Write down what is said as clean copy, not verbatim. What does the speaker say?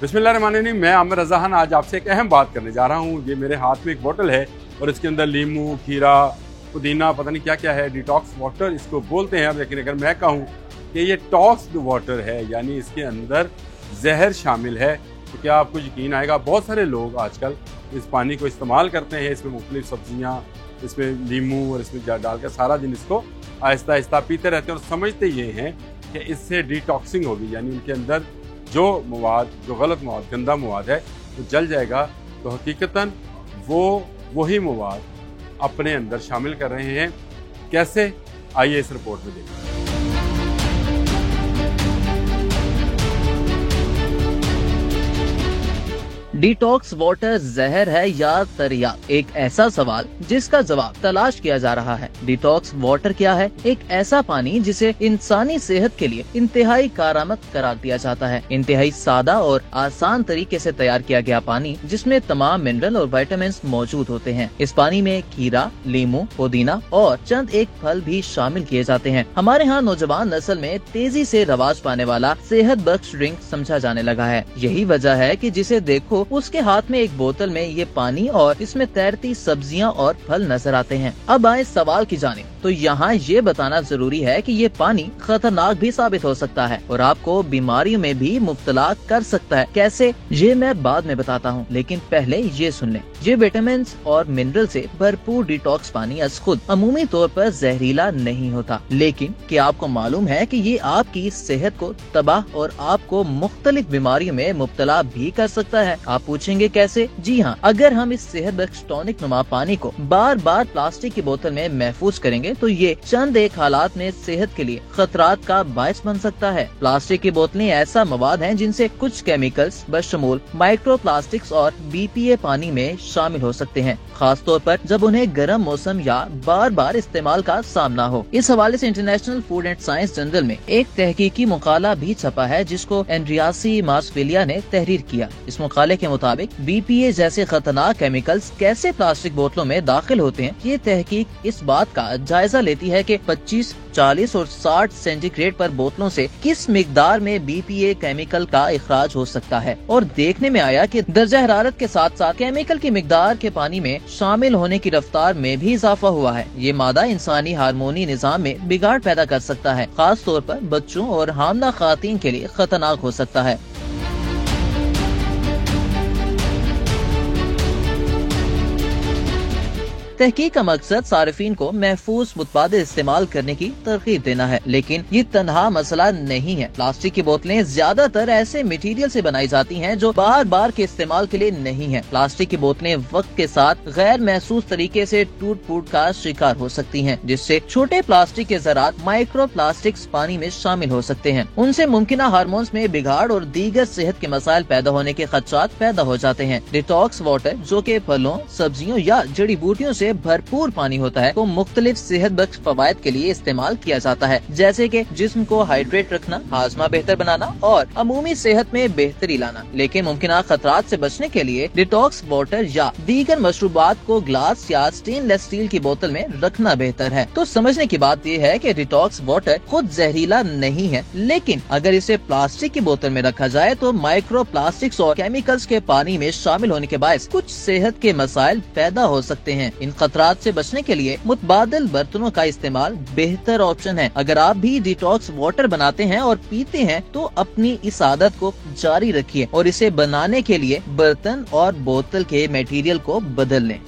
बिस्मिल्लाहिर्रहमानिर्रहीम। मैं आमिर रज़ा खान आज आपसे एक अहम बात करने जा रहा हूँ। ये मेरे हाथ में एक बोतल है और इसके अंदर लीमू, खीरा, पुदीना, पता नहीं क्या क्या है, डिटॉक्स वाटर इसको बोलते हैं। लेकिन अगर मैं कहूँ कि ये टॉक्स्ड वाटर है, यानी इसके अंदर जहर शामिल है, तो क्या आपको यकीन आएगा? बहुत सारे लोग आजकल इस पानी को इस्तेमाल करते हैं। इसमें मुख्तलिफ सब्जियाँ, इसमें लीमू और इसमें डालकर सारा दिन इसको आहिस्ता आहिस्ता पीते रहते हैं और समझते ये हैं कि इससे डिटॉक्सिंग होगी, यानी उनके अंदर जो मवाद, जो गलत मवाद, गंदा मवाद है वो जल जाएगा। तो हकीकतन वो वही मवाद अपने अंदर शामिल कर रहे हैं। कैसे? आइए इस रिपोर्ट में देखते हैं। डिटॉक्स वाटर जहर है या तरियाक, एक ऐसा सवाल जिसका जवाब तलाश किया जा रहा है। डिटॉक्स वाटर क्या है? एक ऐसा पानी जिसे इंसानी सेहत के लिए इंतहाई कारामद करार दिया जाता है। इंतहाई सादा और आसान तरीके से तैयार किया गया पानी जिसमें तमाम मिनरल और विटामिन मौजूद होते हैं। इस पानी में खीरा, लीमू, पुदीना और चंद एक फल भी शामिल किए जाते हैं। हमारे यहाँ नौजवान नस्ल में तेजी से रवाज पाने वाला सेहत बख्श ड्रिंक समझा जाने लगा है। यही वजह है कि जिसे देखो उसके हाथ में एक बोतल में ये पानी और इसमें तैरती सब्जियां और फल नजर आते हैं। अब आए सवाल की जानिब, तो यहाँ ये बताना जरूरी है कि ये पानी खतरनाक भी साबित हो सकता है और आपको बीमारियों में भी मुब्तला कर सकता है। कैसे, ये मैं बाद में बताता हूँ, लेकिन पहले ये सुन लें। ये विटामिन और मिनरल से भरपूर डिटॉक्स पानी अज खुद अमूमी तौर पर जहरीला नहीं होता, लेकिन क्या आपको मालूम है कि ये आपकी सेहत को तबाह और आपको मुख्तलिफ बीमारियों में मुब्तला भी कर सकता है। आप पूछेंगे कैसे? जी हाँ, अगर हम इस सेहत बख्श टॉनिक नुमा पानी को बार बार प्लास्टिक की बोतल में महफूज करेंगे तो ये चंद एक हालात में सेहत के लिए खतरात का बायस बन सकता है। प्लास्टिक की बोतलें ऐसा मवाद हैं जिनसे कुछ केमिकल्स बशमूल माइक्रो प्लास्टिक्स और BPA पानी में शामिल हो सकते हैं, खास तौर पर जब उन्हें गर्म मौसम या बार बार इस्तेमाल का सामना हो। इस हवाले से international food and science journal में एक तहकीकी मुकाला भी छपा है जिसको एंड्रियासी मार्सफेलिया ने तहरीर किया। इस मुकाले के मुताबिक BPA जैसे खतरनाक केमिकल्स कैसे प्लास्टिक बोतलों में दाखिल होते हैं। ये तहकीक इस बात का जायजा लेती है कि 25, 40 और 60 सेंटीग्रेड पर बोतलों से किस मिकदार में BPA केमिकल का इखराज हो सकता है, और देखने में आया कि दर्जा हरारत के साथ साथ केमिकल की मिकदार के पानी में शामिल होने की रफ्तार में भी इजाफा हुआ है। ये मादा इंसानी हार्मोनी निजाम में बिगाड़ पैदा कर सकता है, खास तौर पर बच्चों और हामला खातीन के लिए खतरनाक हो सकता है। तहकीक का मकसद सार्फिन को महफूज मुतबादिल इस्तेमाल करने की तरकीब देना है, लेकिन ये तन्हा मसला नहीं है। प्लास्टिक की बोतलें ज्यादातर ऐसे मटेरियल से बनाई जाती हैं जो बार बार के इस्तेमाल के लिए नहीं है। प्लास्टिक की बोतलें वक्त के साथ गैर महसूस तरीके से टूट फूट का शिकार हो सकती हैं, जिससे छोटे प्लास्टिक के ज़रात माइक्रो प्लास्टिक्स पानी में शामिल हो सकते हैं। उनसे मुमकिना हार्मोन्स में बिगाड़ और दीगर सेहत के मसाइल पैदा होने के खदशात पैदा हो जाते हैं। डिटॉक्स वाटर, जो कि फलों, सब्जियों या जड़ी बूटियों से भरपूर पानी होता है, तो मुख्तलिफ सेहत बख्श फवायद के लिए इस्तेमाल किया जाता है, जैसे कि जिस्म को हाइड्रेट रखना, हाजमा बेहतर बनाना और अमूमी सेहत में बेहतरी लाना। लेकिन मुमकिन खतरात से बचने के लिए डिटॉक्स वाटर या दीगर मशरूबात को ग्लास या स्टेनलेस स्टील की बोतल में रखना बेहतर है। तो समझने की बात यह है कि डिटॉक्स वाटर खुद जहरीला नहीं है, लेकिन अगर इसे प्लास्टिक की बोतल में रखा जाए तो माइक्रो प्लास्टिक्स और केमिकल्स के पानी में शामिल होने के बायस कुछ सेहत के मसाइल पैदा हो सकते हैं। इन खतरात से बचने के लिए मुतबादिल बर्तनों का इस्तेमाल बेहतर ऑप्शन है। अगर आप भी डिटॉक्स वाटर बनाते हैं और पीते हैं तो अपनी इस आदत को जारी रखिए और इसे बनाने के लिए बर्तन और बोतल के मटेरियल को बदल लें।